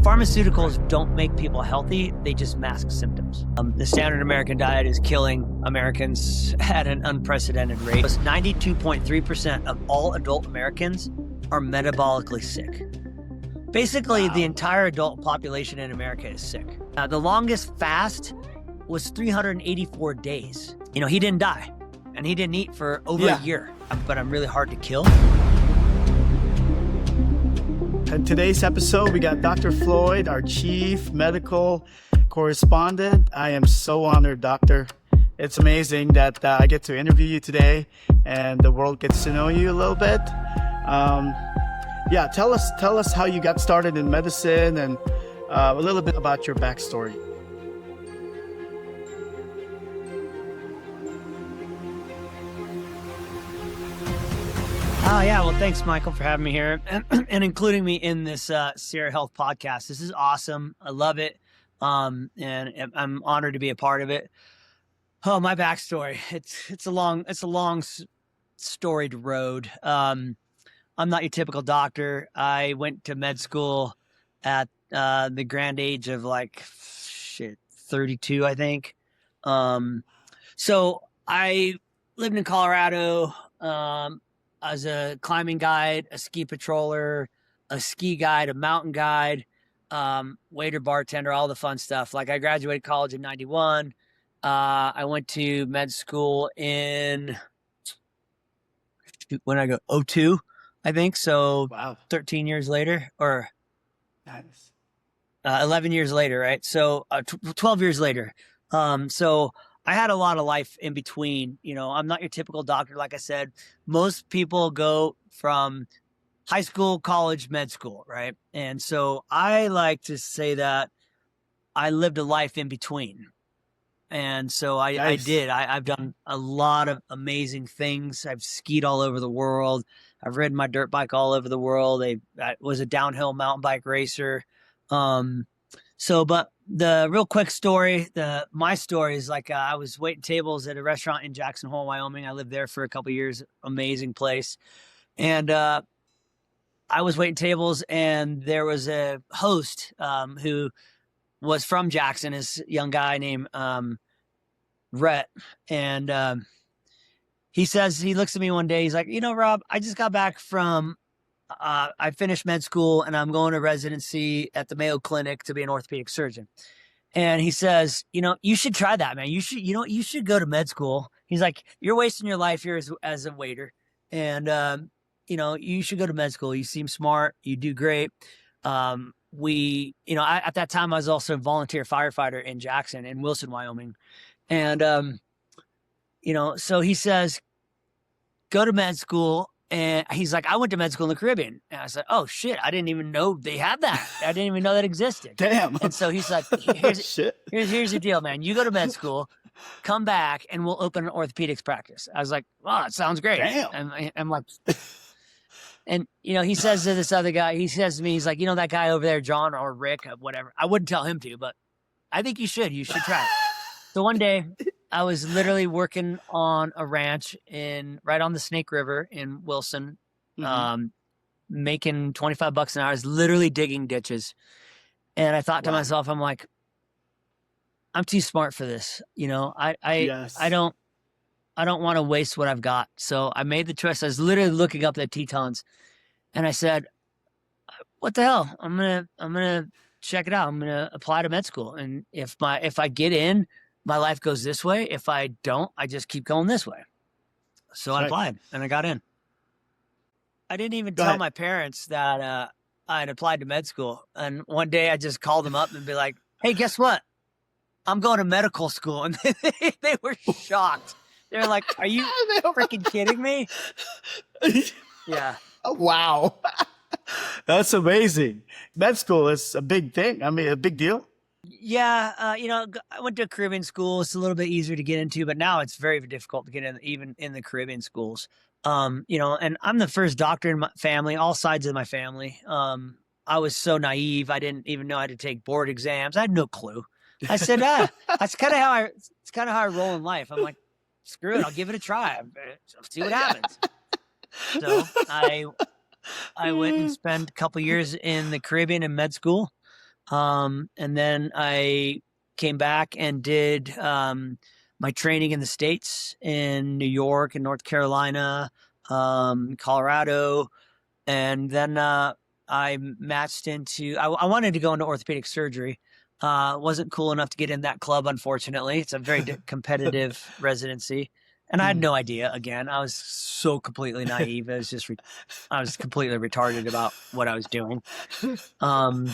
Pharmaceuticals don't make people healthy, they just mask symptoms. The standard American diet is killing Americans at an unprecedented rate. 92.3% of all adult Americans are metabolically sick. Basically, the entire adult population in America is sick. The longest fast was 384 days. You know, he didn't die, and he didn't eat for over a year, but I'm really hard to kill. In today's episode, we got Dr. Floyd, our chief medical correspondent. I am so honored, doctor. It's amazing that I get to interview you today and the world gets to know you a little bit. Tell us how you got started in medicine and a little bit about your backstory. Well, thanks, Michael, for having me here and including me in this Sierra Health podcast. This is awesome. I love it. And I'm honored to be a part of it. Oh, my backstory. It's a long storied road. I'm not your typical doctor. I went to med school at the grand age of 32, I think. So I lived in Colorado. As a climbing guide, a ski patroller, a ski guide, a mountain guide, waiter, bartender, all the fun stuff. I graduated college in 91. I went to med school in, 02, I think. So Wow. 13 years later, or Nice. 11 years later, right? So 12 years later. So I had a lot of life in between. You know, I'm not your typical doctor. Like I said, most people go from high school, college, med school, right? And so I like to say that I lived a life in between. And so I Nice. did. I've done a lot of amazing things. I've skied all over the world. I've ridden my dirt bike all over the world. I was a downhill mountain bike racer. But the real quick story, my story is I was waiting tables at a restaurant in Jackson Hole, Wyoming. I lived there for a couple of years. Amazing place. And I was waiting tables, and there was a host who was from Jackson, this young guy named Rhett. And he looks at me one day. He's like, Rob, I just got back from I finished med school and I'm going to residency at the Mayo Clinic to be an orthopedic surgeon. And he says, you should try that, man. You should go to med school. He's like, you're wasting your life here as a waiter. And, you should go to med school. You seem smart. You do great. At that time I was also a volunteer firefighter in Jackson in Wilson, Wyoming. And, so he says, go to med school. And he's like, I went to med school in the Caribbean. And I said, oh, shit, I didn't even know they had that. I didn't even know that existed. Damn. And so he's like, here's the deal, man. You go to med school, come back, and we'll open an orthopedics practice. I was like, wow, that sounds great. Damn. And I'm like, and, he says to this other guy, he says to me, he's like, that guy over there, John or Rick, whatever. I wouldn't tell him to, but I think you should try it. So one day I was literally working on a ranch right on the Snake River in Wilson, making $25 an hour. I was literally digging ditches. And I thought to myself, I'm like, I'm too smart for this. I don't want to waste what I've got. So I made the choice. I was literally looking up the Tetons and I said, what the hell? I'm going to check it out. I'm going to apply to med school. And if I get in, my life goes this way. If I don't, I just keep going this way. So I applied and I got in. I didn't even tell my parents that I had applied to med school. And one day I just called them up and be like, hey, guess what? I'm going to medical school. And they were shocked. They were like, are you freaking kidding me? Yeah. Oh, wow. That's amazing. Med school is a big thing. I mean, a big deal. Yeah, I went to a Caribbean school. It's a little bit easier to get into, but now it's very difficult to get in, even in the Caribbean schools. And I'm the first doctor in my family, all sides of my family. I was so naive. I didn't even know how to take board exams. I had no clue. I said, that's kind of how I roll in life. I'm like, screw it. I'll give it a try. See what happens. So I went and spent a couple years in the Caribbean in med school. And then I came back and did my training in the States, in New York and North Carolina, Colorado. And then I matched into, I wanted to go into orthopedic surgery. Wasn't cool enough to get in that club, unfortunately. It's a very competitive residency. And I had Mm. no idea. Again, I was so completely naive. I was completely retarded about what I was doing. Um,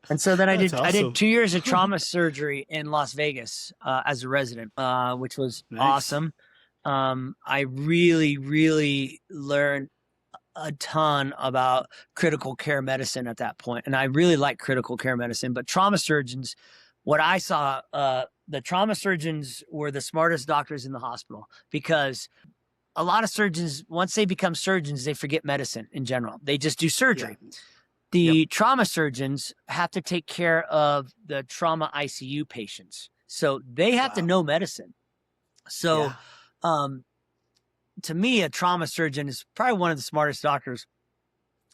and so then That's I did awesome. 2 years of trauma surgery in Las Vegas as a resident, which was Nice. awesome. I really, really learned a ton about critical care medicine at that point, and I really like critical care medicine. But trauma surgeons, what I saw, the trauma surgeons were the smartest doctors in the hospital, because a lot of surgeons, once they become surgeons, they forget medicine in general. They just do Yeah. surgery. Yep. The trauma surgeons have to take care of the trauma ICU patients. So they have to Wow. know medicine. So Yeah. um, to me, a trauma surgeon is probably one of the smartest doctors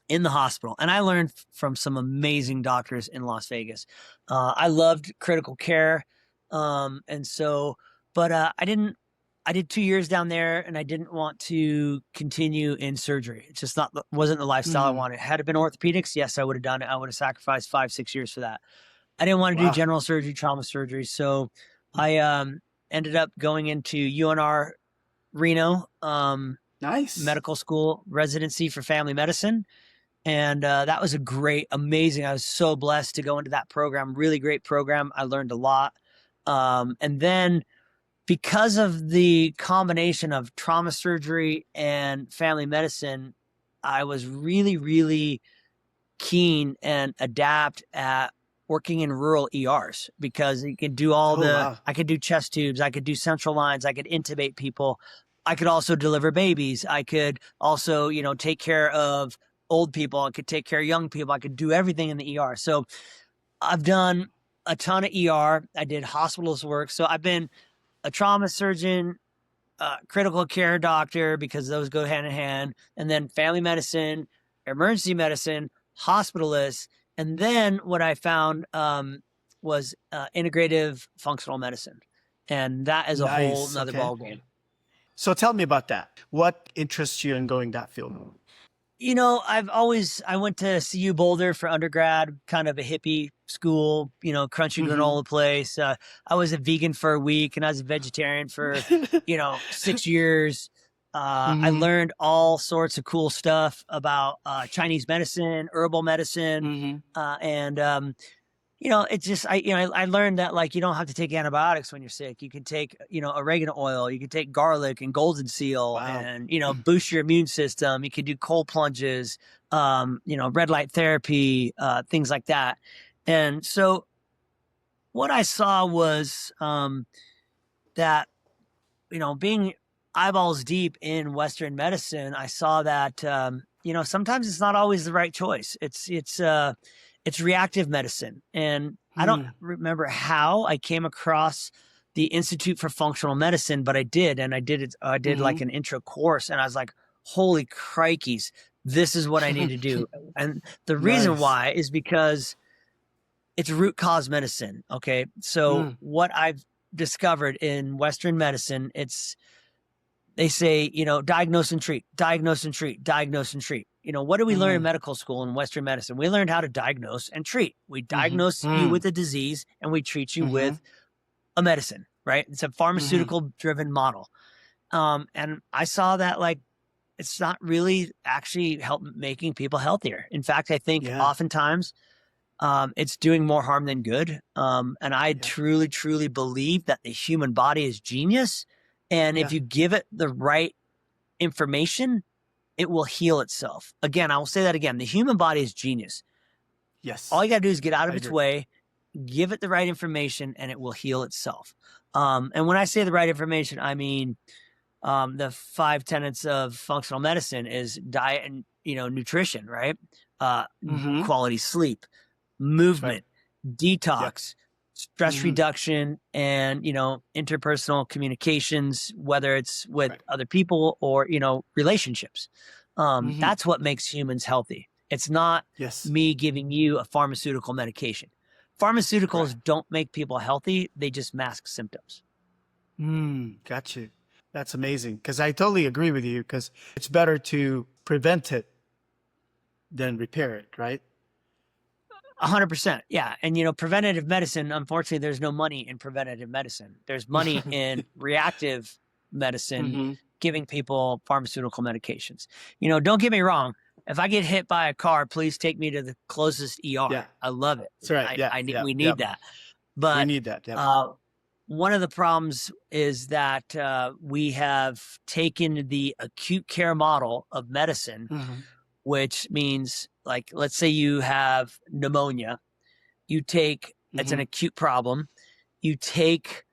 in the hospital. And I learned from some amazing doctors in Las Vegas. I loved critical care. And so, but I did 2 years down there, and I didn't want to continue in surgery. It's just wasn't the lifestyle I Mm. wanted. Had it been orthopedics, yes, I would have done it. I would have sacrificed 5, 6 years for that. I didn't want to do Wow. general surgery, trauma surgery. So I ended up going into UNR Reno, Nice. medical school residency for family medicine. And that was a great, amazing. I was so blessed to go into that program. Really great program. I learned a lot. And then because of the combination of trauma surgery and family medicine, I was really, really keen and adept at working in rural ERs, because you can do Oh, wow. I could do chest tubes, I could do central lines, I could intubate people. I could also deliver babies. I could also, take care of old people. I could take care of young people. I could do everything in the ER. So I've done a ton of ER. I did hospitals work. So I've been a trauma surgeon, critical care doctor, because those go hand in hand, and then family medicine, emergency medicine, hospitalist. And then what I found was integrative functional medicine. And that is a whole Nice. nother Okay. ballgame. So tell me about that. What interests you in going that field? I went to CU Boulder for undergrad, kind of a hippie school, crunchy Mm-hmm. granola place. I was a vegan for a week, and I was a vegetarian for, 6 years. I Mm-hmm. learned all sorts of cool stuff about Chinese medicine, herbal medicine, Mm-hmm. and it's just I learned that, like, you don't have to take antibiotics when you're sick. You can take oregano oil, you can take garlic and golden seal, Wow. and boost your immune system. You can do cold plunges, red light therapy, things like that. And so what I saw was that being eyeballs deep in Western medicine, I saw that sometimes it's not always the right choice. It's reactive medicine, and I don't Mm. remember how I came across the Institute for Functional Medicine, but I did, and I did it. I did Mm-hmm. like an intro course, and I was like, "Holy crikeys, this is what I need to do!" And the reason Nice. why is because it's root cause medicine. Okay, so Mm. what I've discovered in Western medicine, they say, diagnose and treat, diagnose and treat, diagnose and treat. What do we learn in Mm. medical school in Western medicine? We learned how to diagnose and treat. We Mm-hmm. diagnose you Mm. with a disease, and we treat you Mm-hmm. with a medicine, right? It's a Mm-hmm. pharmaceutical driven model. And I saw that, like, it's not really actually making people healthier. In fact, I think Yeah. oftentimes it's doing more harm than good. And I Yeah. truly, truly believe that the human body is genius. And if Yeah. you give it the right information, it will heal itself. Again, I will say that again. The human body is genius. All Yes. you got to do is get out of I its agree. way, give it the right information, and it will heal itself. And when I say the right information, I mean the 5 tenets of functional medicine is diet and nutrition, right? Uh, Mm-hmm. Quality sleep, Right. movement, Yep. detox, stress Mm-hmm. reduction, and interpersonal communications, whether it's with Right. other people or relationships. Mm-hmm. That's what makes humans healthy. It's not Yes. me giving you a pharmaceutical medication. Pharmaceuticals Correct. don't make people healthy. They just mask symptoms. Got you. That's amazing. Because I totally agree with you. Because it's better to prevent it than repair it, right? 100%. Yeah. And, you know, preventative medicine, unfortunately, there's no money in preventative medicine. There's money in reactive medicine, Mm-hmm. giving people pharmaceutical medications. You know, don't get me wrong. If I get hit by a car, please take me to the closest ER. Yeah. I love it. That's right. Yeah. Yeah. We Yeah. need that. We But need that. Yeah. one of the problems is that we have taken the acute care model of medicine, Mm-hmm. which means, like, let's say you have pneumonia, it's an Mm-hmm. acute problem, you take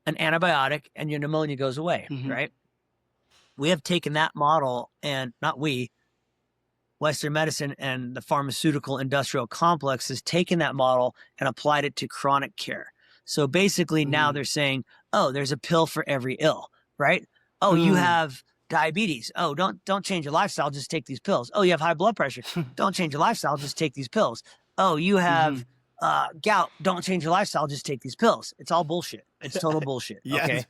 an antibiotic and your pneumonia goes away, Mm-hmm. right? We have taken that model, and not we, Western medicine and the pharmaceutical industrial complex has taken that model and applied it to chronic care. So basically now Mm-hmm. they're saying, oh, there's a pill for every ill, right? Oh, you Mm. have diabetes. Oh, don't change your lifestyle, just take these pills. Oh, you have high blood pressure. Don't change your lifestyle, just take these pills. Oh, you Mm-hmm. have gout. Don't change your lifestyle, just take these pills. It's all bullshit. It's total bullshit. Yes. Okay.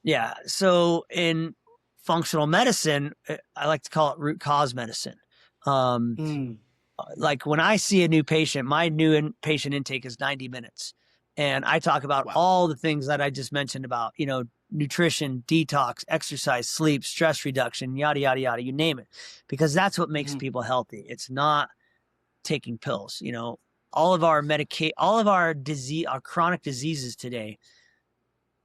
Yeah. So in functional medicine, I like to call it root cause medicine. Um, Mm. like when I see a new patient, my patient intake is 90 minutes. And I talk about Wow. all the things that I just mentioned about, you know, nutrition, detox, exercise, sleep, stress reduction, yada, yada, yada, you name it, because that's what makes Mm-hmm. people healthy. It's not taking pills. You know, all of our disease, our chronic diseases today,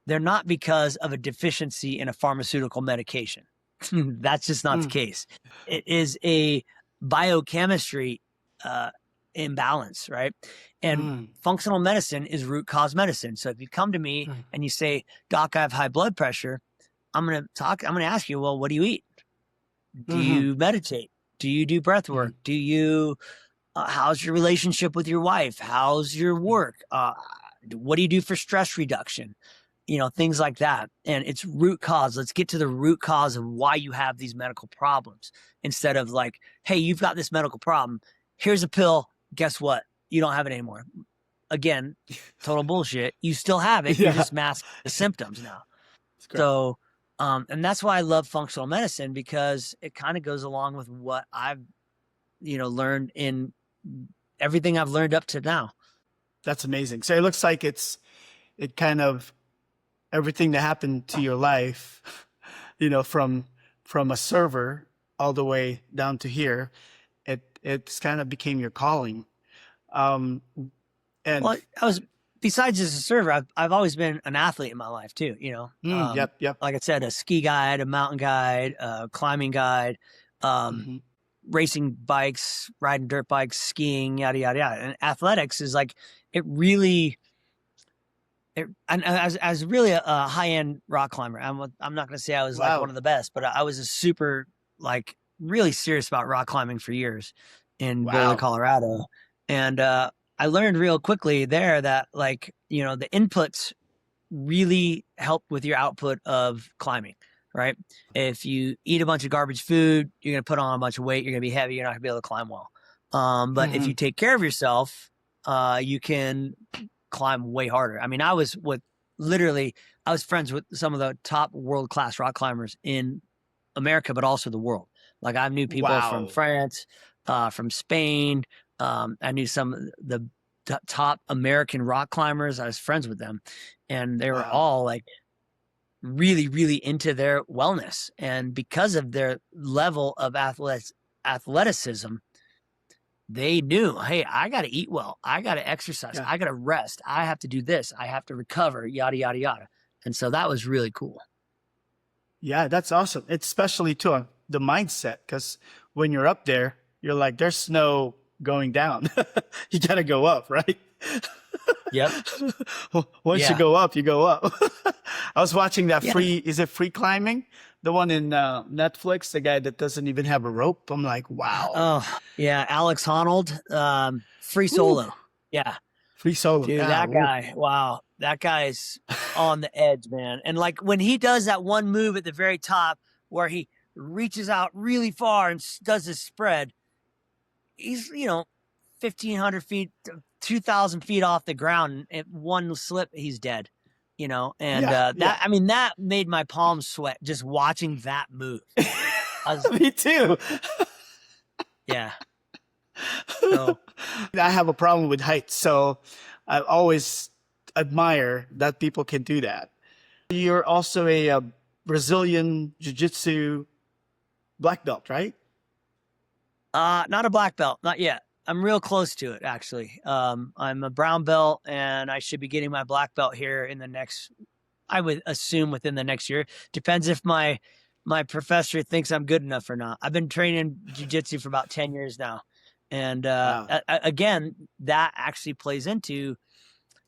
they're not because of a deficiency in a pharmaceutical medication. That's just not the Mm. case. It is a biochemistry uh, imbalance, right? And Mm. functional medicine is root cause medicine. So if you come to me Mm. and you say, Doc, I have high blood pressure, I'm going to ask you, well, what do you eat? Do Mm-hmm. you meditate? Do you do breath work? Do you, how's your relationship with your wife? How's your work? What do you do for stress reduction? You know, things like that. And it's root cause. Let's get to the root cause of why you have these medical problems instead of like, hey, you've got this medical problem. Here's a pill. Guess what? You don't have it anymore. Again, total bullshit. You still have it. You're Yeah. just masking the symptoms now. That's great. So, and that's why I love functional medicine, because it kind of goes along with what I've, you know, learned in everything I've learned up to now. That's amazing. So it looks like it kind of everything that happened to your life, you know, from a server all the way down to here, it's kind of became your calling. And Well, besides as a server, I've always been an athlete in my life too, you know. Yep. Like I said, a ski guide, a mountain guide, a climbing guide, Mm-hmm. racing bikes, riding dirt bikes, skiing, yada, yada, yada. And athletics is like, and as really a high-end rock climber, I'm not going to say I was like Wow. one of the best, but I was a super, like, really serious about rock climbing for years in Boulder, Wow. Colorado. And I learned real quickly there that, like, you know, the inputs really help with your output of climbing, right? If you eat a bunch of garbage food, you're going to put on a bunch of weight, you're going to be heavy, you're not going to be able to climb well. But if Mm-hmm. you take care of yourself, you can climb way harder. I mean, I was friends with some of the top world-class rock climbers in America, but also the world. Like, I knew people from Wow. France, from Spain. I knew some of the top American rock climbers. I was friends with them, and they were Wow. all like really, really into their wellness. And because of their level of athleticism, they knew, hey, I got to eat well. I got to exercise. Yeah. I got to rest. I have to do this. I have to recover, yada, yada, yada. And so that was really cool. Yeah, that's awesome. It's especially too the mindset, because when you're up there, you're like, there's no going down. You got to go up, right? Yep. Once you Yeah. go up, you go up. I was watching that Yeah. is it free climbing? The one in Netflix, the guy that doesn't even have a rope. I'm like, wow. Oh, yeah. Alex Honnold, free solo. Yeah. Free solo. Dude, Yeah, that woo. guy, wow. That guy's on the edge, man. And like when he does that one move at the very top where he reaches out really far and does his spread, he's, 1,500 feet, 2,000 feet off the ground. And one slip, he's dead, and Yeah, yeah. that made my palms sweat just watching that move. Me too. Yeah. So, I have a problem with heights, so I always admire that people can do that. You're also a Brazilian Jiu-Jitsu black belt, right? not a black belt, not yet. I'm real close to it, actually. I'm a brown belt, and I should be getting my black belt here in the next, I would assume within the next year. Depends if my professor thinks I'm good enough or not. I've been training jiu-jitsu for about 10 years now. And Wow. again, that actually plays into,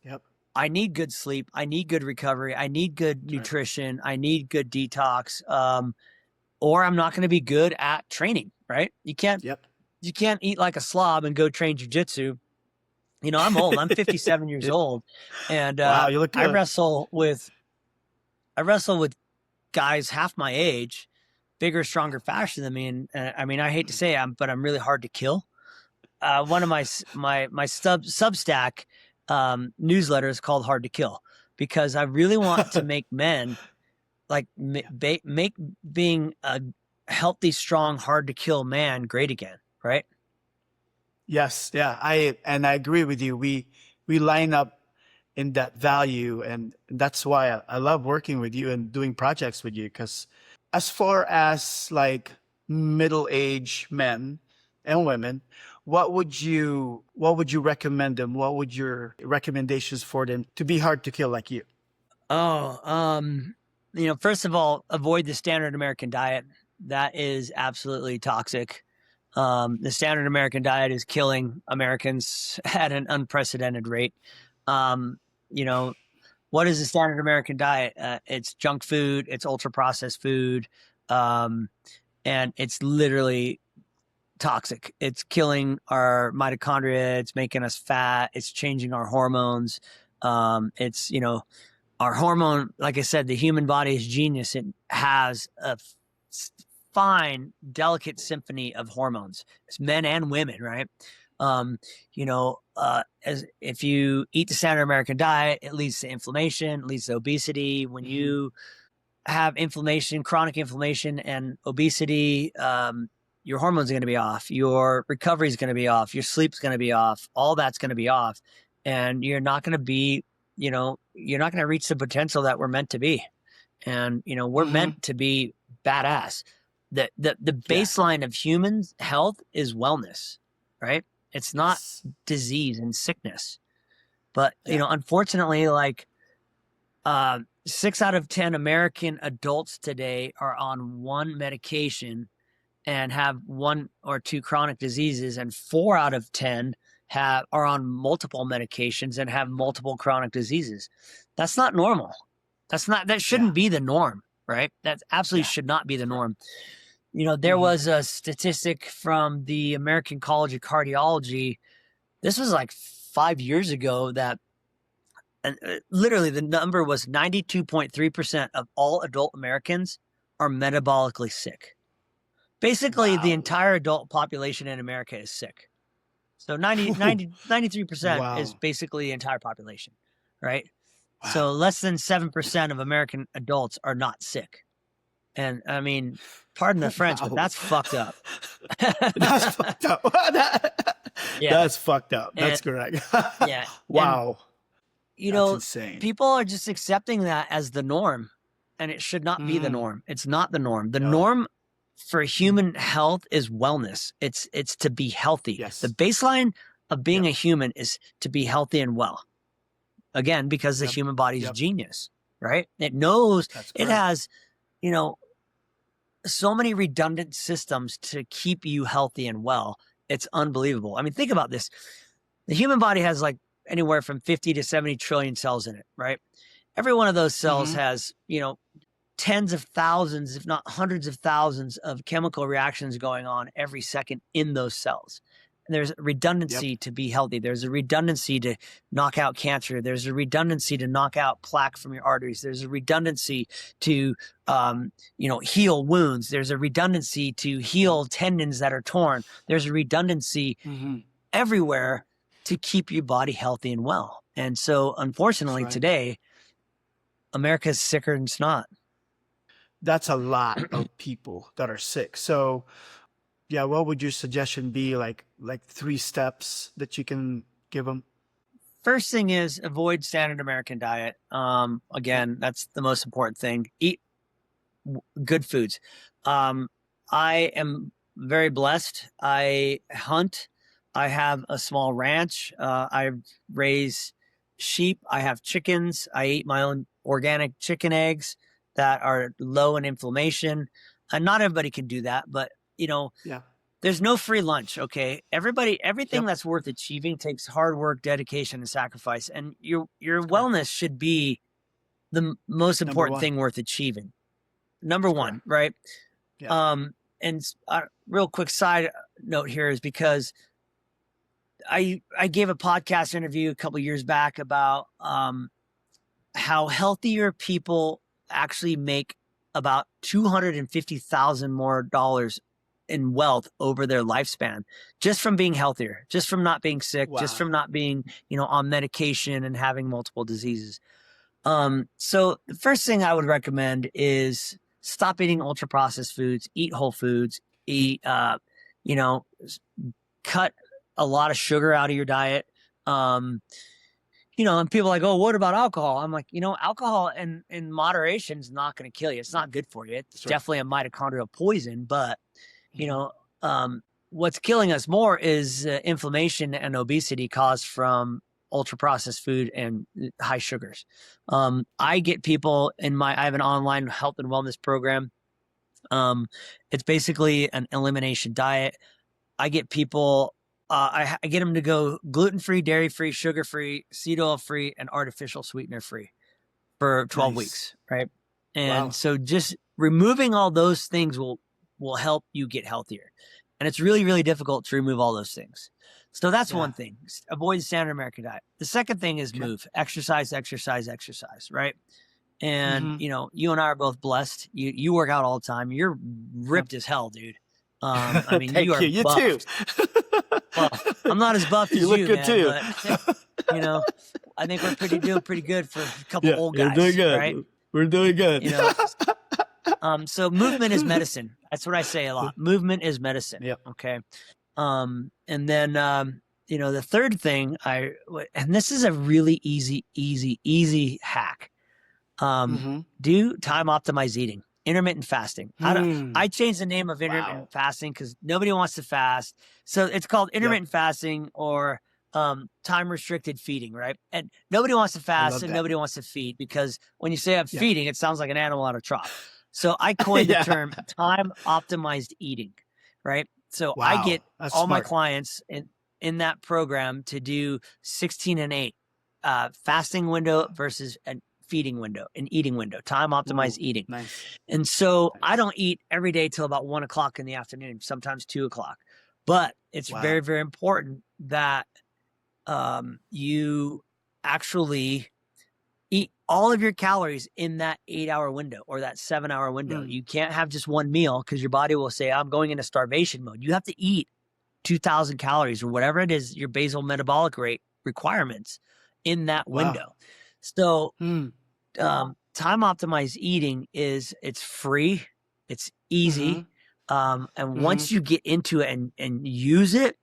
Yep. I need good sleep. I need good recovery. I need good That's right. nutrition. I need good detox. Or I'm not going to be good at training, right? Yep. You can't eat like a slob and go train jujitsu. I'm old. I'm 57 years old, and Wow, you look I good. wrestle with guys half my age, bigger, stronger, faster than me. And I mean, I hate to say it, but I'm really hard to kill. One of my Substack newsletter is called Hard to Kill, because I really want to make men like make being a healthy, strong, hard to kill man great again, right? Yes, yeah, I agree with you. We line up in that value, and that's why I love working with you and doing projects with you. Because as far as like middle-aged men and women, what would you recommend them? What would your recommendations for them to be hard to kill like you? Oh, first of all, avoid the standard American diet. That is absolutely toxic. The standard American diet is killing Americans at an unprecedented rate. Um, you know, what is the standard American diet? It's junk food, it's ultra processed food, um, and it's literally toxic. It's killing our mitochondria. It's making us fat. It's changing our hormones. It's, our hormone, like I said, the human body is genius. It has a fine, delicate symphony of hormones. It's men and women, right? As if you eat the standard American diet, it leads to inflammation, it leads to obesity. When Hmm. you have inflammation, chronic inflammation, and obesity, your hormones are going to be off. Your recovery is going to be off. Your sleep's going to be off. All that's going to be off, and you're not going to be, you're not going to reach the potential that we're meant to be. And we're Hmm. meant to be badass. The Yeah. baseline of human health is wellness, right? It's not Yes. disease and sickness. But Yeah. unfortunately, like 6 out of 10 American adults today are on one medication and have one or two chronic diseases, and 4 out of 10 are on multiple medications and have multiple chronic diseases. That's not normal. That Yeah. shouldn't be the norm, right? That absolutely Yeah. should not be That's the correct. norm. There Hmm. was a statistic from the American College of Cardiology. This was like 5 years ago that, and literally the number was 92.3% of all adult Americans are metabolically sick. Basically, the Wow. entire adult population in America is sick. So 93% is Wow. basically the entire population, right? So Wow. less than 7% of American adults are not sick. And I mean, pardon the French, but Wow. that's fucked up. That's fucked up. Yeah. That's fucked up. And That's correct. yeah. And, Wow. you That's know, insane. people are just accepting that as the norm, and it should not be the Hmm. norm. It's not the norm. The No. norm for human health is wellness. It's to be healthy. The Yes. baseline of being Yep. a human is to be healthy and well. Again, because the Yep. human body is Yep. genius, right? It knows That's it correct. has, you know, so many redundant systems to keep you healthy and well. It's unbelievable. I mean, think about this. The human body has like anywhere from 50 to 70 trillion cells in it, right? Every one of those cells Hmm. has, tens of thousands, if not hundreds of thousands of chemical reactions going on every second in those cells. There's Yep. redundancy to be healthy. There's a redundancy to knock out cancer. There's a redundancy to knock out plaque from your arteries. There's a redundancy to, heal wounds. There's a redundancy to Yep. heal tendons that are torn. There's a redundancy Hmm. everywhere to keep your body healthy and well. And so, That's unfortunately, right. today, America's sicker than snot. That's a lot of people that are sick. So, yeah, what would your suggestion be? Like 3 steps that you can give them? First thing is avoid standard American diet. Yep. Again, that's the most important thing. Eat good foods. Um, I am very blessed. I hunt. I have a small ranch. I raise sheep. I have chickens. I eat my own organic chicken eggs that are low in inflammation. And not everybody can do that, but Yeah. there's no free lunch. Okay. Everything Yep. that's worth achieving takes hard work, dedication, and sacrifice. And your That's correct. wellness should be the most Number important one. thing worth achieving. Number That's one, correct. right? Yeah. And real quick side note here is because I gave a podcast interview a couple years back about how healthier people actually make about $250,000 more dollars in wealth over their lifespan, just from being healthier, just from not being sick, just Wow. from not being on medication and having multiple diseases. So the first thing I would recommend is stop eating ultra processed foods, eat whole foods, eat, you know, cut a lot of sugar out of your diet. Um, and people are like, oh, what about alcohol? I'm like, alcohol in moderation is not going to kill you. It's not good for you. It's That's right. definitely a mitochondrial poison, but you Mhm. know, what's killing us more is inflammation and obesity caused from ultra processed food and high sugars. I get people I have an online health and wellness program. It's basically an elimination diet. I get people, I get them to go gluten-free, dairy-free, sugar-free, seed oil-free, and artificial sweetener-free for 12 Nice. weeks, right? And Wow. so just removing all those things will help you get healthier. And it's really, really difficult to remove all those things. So that's Yeah. one thing. Avoid the standard American diet. The second thing is Okay. move, exercise, exercise, exercise, right? And Hmm. you and I are both blessed. You work out all the time. You're ripped as hell, dude. I mean, you Thank are you. You too. buffed. Well, I'm not as buffed You as look you, good man, too. but you know, I think we're doing pretty good for a couple Yeah, old you're doing guys, right? good. We're doing good. You know, so movement is medicine. That's what I say a lot. Movement is medicine. Yep. Okay. And then, the third thing and this is a really easy hack. Hmm. Do time optimized eating, intermittent fasting. I changed the name of Wow. intermittent fasting because nobody wants to fast. So it's called Yep. intermittent fasting or time restricted feeding, right? And nobody wants to I fast love and that. nobody wants to feed because when you say I'm Yep. feeding, it sounds like an animal out of trough. So I coined the Yeah. term time optimized eating, right? So I get Wow. That's all my smart. clients in that program to do 16 and 8 fasting window versus an feeding window, an eating window, time optimized Ooh, eating. nice. And so I Nice. don't eat every day till about 1 o'clock in the afternoon, sometimes 2 o'clock. But it's very, Wow. very important that you actually eat all of your calories in that 8 hour window or that 7 hour window. Mm. You can't have just one meal because your body will say, I'm going into starvation mode. You have to eat 2,000 calories or whatever it is, your basal metabolic rate requirements in that Wow. window. So Mm. time optimized eating it's free, it's Hmm. easy. And Hmm. once you get into it and use it,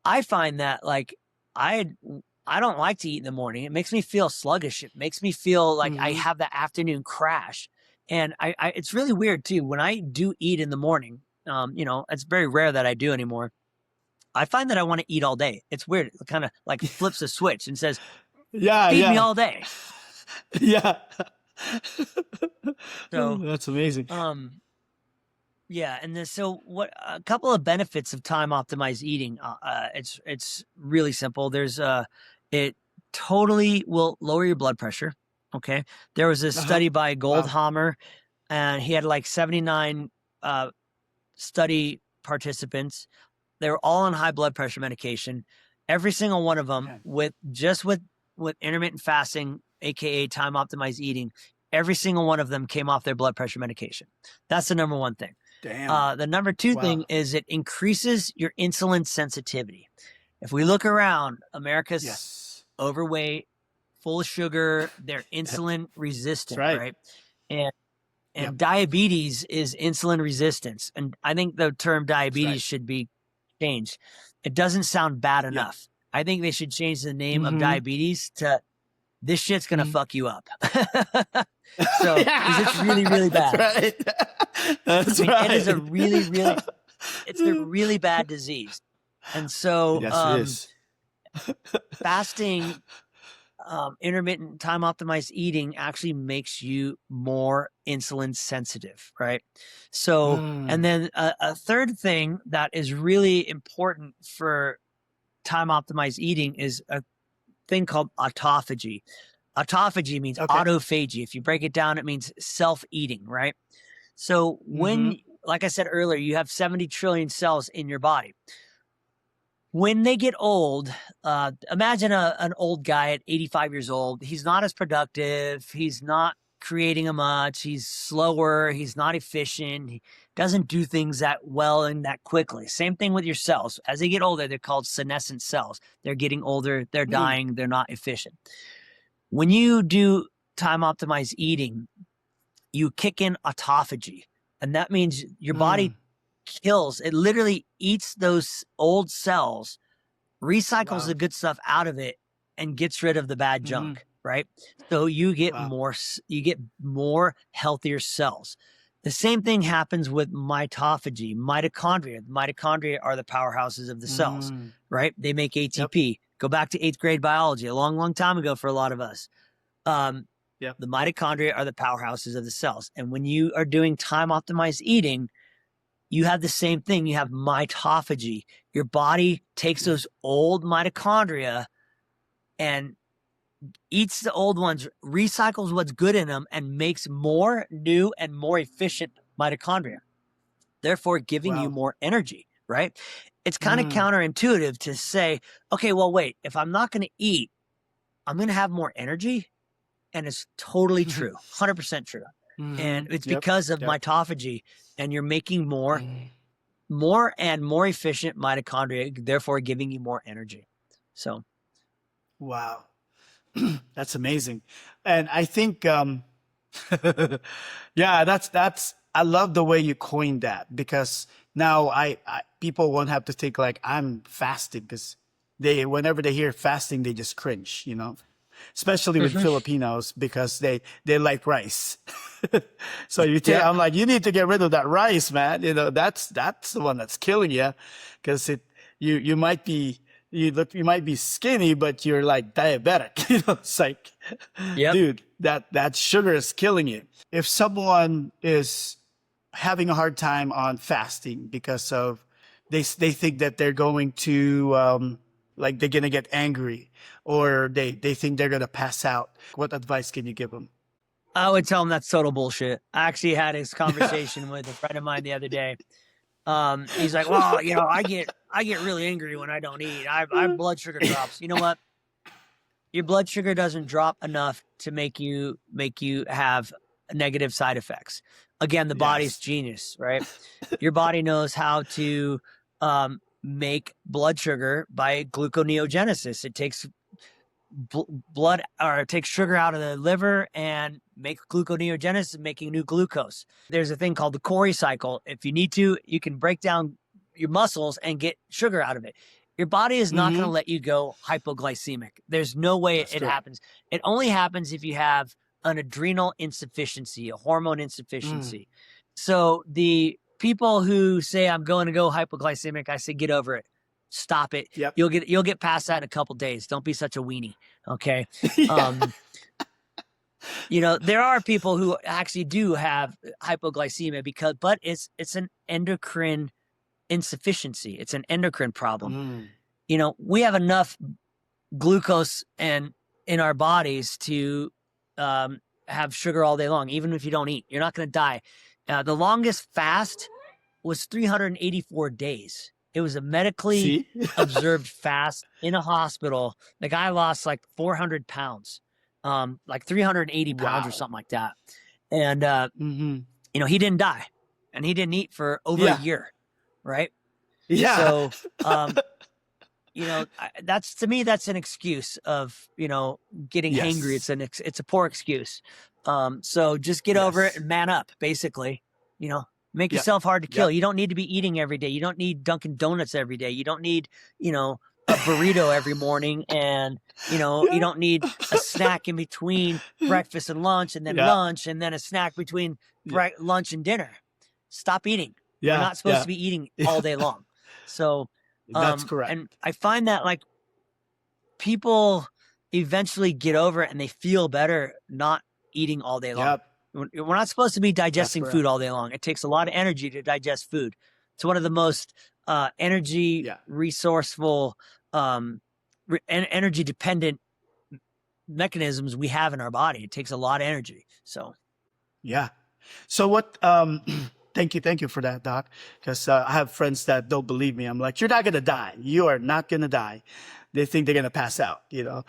I find that like I don't like to eat in the morning. It makes me feel sluggish. It makes me feel like I Hmm. have that afternoon crash. And it's really weird too. When I do eat in the morning, it's very rare that I do anymore. I find that I want to eat all day. It's weird. It kind of like flips a switch and says, Yeah. feed me Yeah. all day. Yeah. Oh, So, that's amazing. yeah. And then, so what, a couple of benefits of time optimized eating. It's really simple. It totally will lower your blood pressure. Okay. There was a Uh-huh. study by Wow. Goldhammer and he had like 79, study participants. They were all on high blood pressure medication. Every single one of them Okay. with intermittent fasting, aka time optimized eating. Every single one of them came off their blood pressure medication. That's the number one thing. Damn. The number two thing Wow. is it increases your insulin sensitivity. If we look around, America's Yes. overweight, full of sugar, they're insulin That's resistant, right. right? And Yep. diabetes is insulin resistance. And I think the term diabetes right. should be changed. It doesn't sound bad Yep. enough. I think they should change the name of Mhm. diabetes to this shit's gonna Mhm. fuck you up. So, because it's really, really bad. That's right. That's I mean, right. it is a really, really, it's a really bad disease. And so, Yes, it is. fasting, intermittent time optimized eating actually makes you more insulin sensitive, right? So, and then a third thing that is really important for time optimized eating is a thing called autophagy. Autophagy means Okay. autophagy. If you break it down, it means self-eating, right? So when, like I said earlier, you have 70 trillion cells in your body. When they get old, imagine an old guy at 85 years old. He's not as productive. He's not creating a much. He's slower. He's not efficient. He doesn't do things that well and that quickly. Same thing with your cells. As they get older, they're called senescent cells. They're getting older. They're dying. They're not efficient. When you do time optimized eating, you kick in autophagy. And that means your body kills, it literally eats those old cells, recycles the good stuff out of it, and gets rid of the bad junk, right? So you get more healthier cells. The same thing happens with mitophagy, mitochondria. Mitochondria are the powerhouses of the cells, right? They make ATP. Go back to 8th grade biology, a long, long time ago for a lot of us. The mitochondria are the powerhouses of the cells. And when you are doing time optimized eating, you have the same thing. You have mitophagy. Your body takes those old mitochondria and eats the old ones, recycles what's good in them, and makes more new and more efficient mitochondria, therefore giving you more energy, right? It's kind of counterintuitive to say, okay, well, wait, if I'm not going to eat, I'm going to have more energy. And it's totally true, 100% true. And it's because of mitophagy, and you're making more and more efficient mitochondria, therefore giving you more energy. So, wow, that's amazing. And I think, yeah, that's. I love the way you coined that, because now I people won't have to think like I'm fasting, because whenever they hear fasting, they just cringe, especially with Filipinos, because they like rice. So I'm like, you need to get rid of that rice, man. That's the one that's killing you, because you might be skinny, but you're like diabetic. It's like, dude, that sugar is killing you. If someone is having a hard time on fasting because of they think that they're going to like they're gonna get angry, or they think they're gonna pass out, what advice can you give them? I would tell them that's total bullshit. I actually had this conversation with a friend of mine the other day. He's like, well, I get really angry when I don't eat. I blood sugar drops. You know what? Your blood sugar doesn't drop enough to make you have negative side effects. Again, the body's genius, right? Your body knows how to make blood sugar by gluconeogenesis. It takes blood, or it takes sugar out of the liver and make gluconeogenesis, making new glucose. There's a thing called the Cori cycle. If you need to, you can break down your muscles and get sugar out of it. Your body is not going to let you go hypoglycemic. There's no way it happens. It only happens if you have an adrenal insufficiency, a hormone insufficiency. So the people who say I'm going to go hypoglycemic, I say, get over it. Stop it. You'll get past that in a couple days. Don't be such a weenie. Okay. There are people who actually do have hypoglycemia but it's an endocrine insufficiency. It's an endocrine problem. We have enough glucose in our bodies to have sugar all day long. Even if you don't eat, you're not going to die. The longest fast was 384 days. It was a medically See? observed fast in a hospital. The guy lost like 400 pounds, like 380 pounds or Wow. something like that. And, Mm-hmm. he didn't die and he didn't eat for over a Yeah. year. Right. Yeah. So, that's, to me, that's an excuse of, getting hangry. Yes. It's a poor excuse. So just get over it Yes. and man up, basically, make Yep. yourself hard to kill. Yep. You don't need to be eating every day. You don't need Dunkin' Donuts every day. You don't need, a burrito every morning. And, you Yeah. don't need a snack in between breakfast and lunch Yeah. and then a snack between Yeah. lunch and dinner. Stop eating. We're Yeah. not supposed Yeah. to be eating all Yeah. day long. So, That's correct. and I find that like people eventually get over it and they feel better not eating all day long. Yep. We're not supposed to be That's digesting food correct. all day long. It takes a lot of energy to digest food. It's one of the most energy Yeah. resourceful, energy dependent mechanisms we have in our body. It takes a lot of energy. So, Yeah. So what, thank you for that, Doc. Because I have friends that don't believe me. I'm like, you're not going to die. You are not going to die. They think they're going to pass out, you know?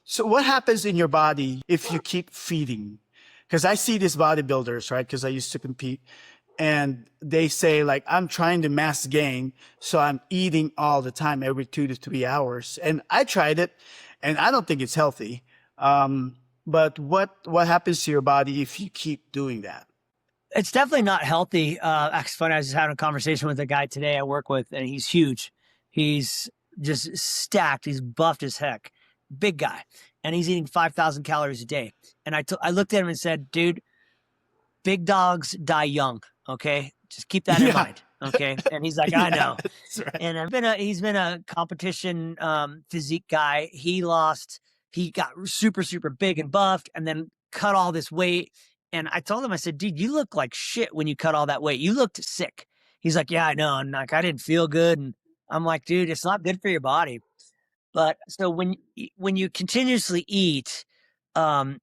So what happens in your body if you keep feeding? Because I see these bodybuilders, right? Because I used to compete, and they say like, I'm trying to mass gain. So I'm eating all the time, every 2 to 3 hours. And I tried it and I don't think it's healthy. But what happens to your body if you keep doing that? it's definitely not healthy. It's funny. I was just having a conversation with a guy today I work with, and he's huge. He's just stacked. He's buffed as heck. Big guy. And he's eating 5,000 calories a day. And I looked at him and said, dude, big dogs die young. Okay. Just keep that in Yeah. mind. Okay. And he's like, I Yeah, know. that's right. And he's been a competition physique guy. He got super, super big and buffed and then cut all this weight. And I told him, I said, dude, you look like shit when you cut all that weight. You looked sick. He's like, yeah, I know. And like, I didn't feel good. And I'm like, dude, it's not good for your body. But so when you continuously eat, um,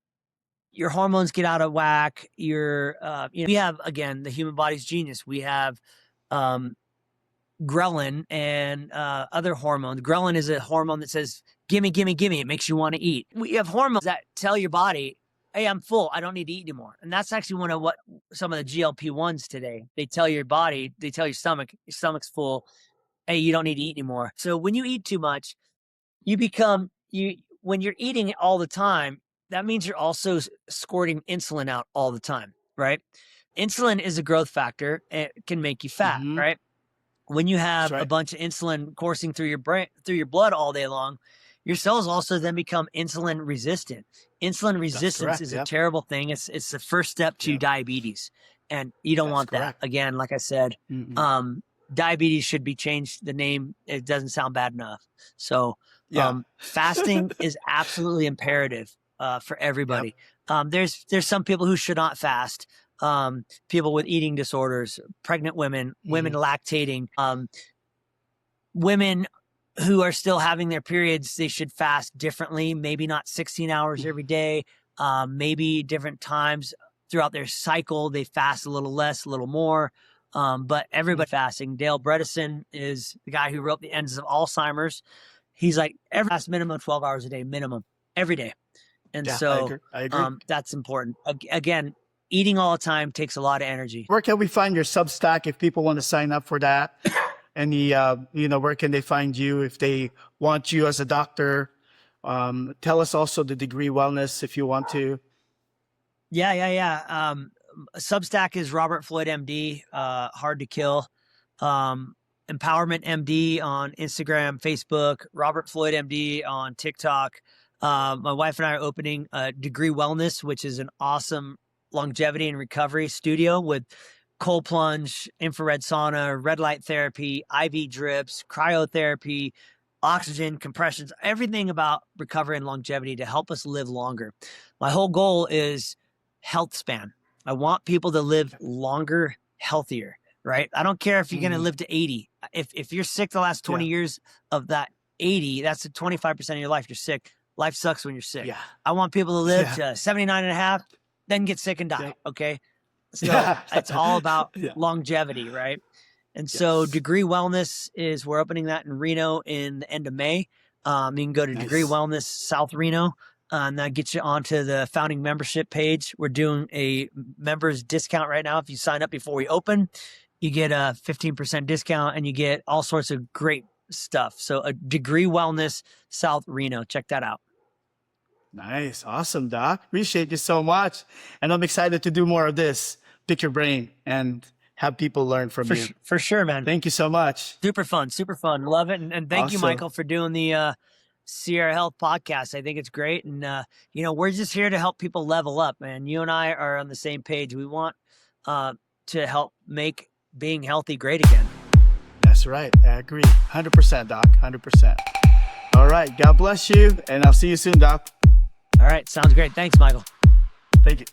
your hormones get out of whack. We have, again, the human body's genius. We have, um, ghrelin and other hormones. Ghrelin is a hormone that says, gimme, gimme, gimme. It makes you want to eat. We have hormones that tell your body, hey, I'm full. I don't need to eat anymore. And that's actually one of what some of the GLP-1s today, they tell your body, they tell your stomach's full. Hey, you don't need to eat anymore. So when you eat too much, when you're eating all the time, that means you're also squirting insulin out all the time, right? Insulin is a growth factor. It can make you fat, Mm-hmm. right? When you That's have a right. bunch of insulin coursing through your brain, through your blood all day long, your cells also then become insulin resistant. Insulin That's resistance correct. is a Yep. terrible thing. It's the first step to Yep. diabetes, and you don't That's want that. correct. Again, like I said, Mm-mm. diabetes should be changed. The name, it doesn't sound bad enough. So, Yeah. fasting is absolutely imperative for Yep. everybody. There's some people who should not fast. People with eating disorders, pregnant women, women Mm-hmm. lactating, women who are still having their periods, they should fast differently. Maybe not 16 hours every day. Maybe different times throughout their cycle, they fast a little less, a little more. But everybody fasting. Dale Bredesen is the guy who wrote The Ends of Alzheimer's. He's like, every fast minimum 12 hours a day, minimum, every day. And Yeah, I so agree. I agree. that's important. Again, eating all the time takes a lot of energy. Where can we find your Substack if people want to sign up for that? Any, where can they find you if they want you as a doctor? Tell us also the Degree Wellness if you want to. Yeah. Substack is Robert Floyd MD, hard to kill. Empowerment MD on Instagram, Facebook, Robert Floyd MD on TikTok. My wife and I are opening Degree Wellness, which is an awesome longevity and recovery studio with cold plunge, infrared sauna, red light therapy, IV drips, cryotherapy, oxygen, compressions, everything about recovery and longevity to help us live longer. My whole goal is health span. I want people to live longer, healthier, right? I don't care if you're going to live to 80. If you're sick the last 20 Yeah. years of that 80, that's 25% of your life. You're sick. Life sucks when you're sick. Yeah. I want people to live Yeah. to 79 and a half, then get sick and die. Yep. Okay. So Yeah. it's all about Yeah. longevity, right? And so Yes. Degree Wellness we're opening that in Reno in the end of May. You can go to Degree Nice. Wellness South Reno. And that gets you onto the founding membership page. We're doing a members discount right now. If you sign up before we open, you get a 15% discount and you get all sorts of great stuff. So a Degree Wellness South Reno. Check that out. Nice. Awesome, Doc. Appreciate you so much. And I'm excited to do more of this. Pick your brain and have people learn from you. For sure, man. Thank you so much. Super fun. Super fun. Love it. And thank you, Awesome. Michael, for doing the Sierra Health podcast. I think it's great. And, we're just here to help people level up, man. You and I are on the same page. We want to help make being healthy great again. That's right. I agree. 100%, Doc. 100%. All right. God bless you. And I'll see you soon, Doc. All right. Sounds great. Thanks, Michael. Thank you.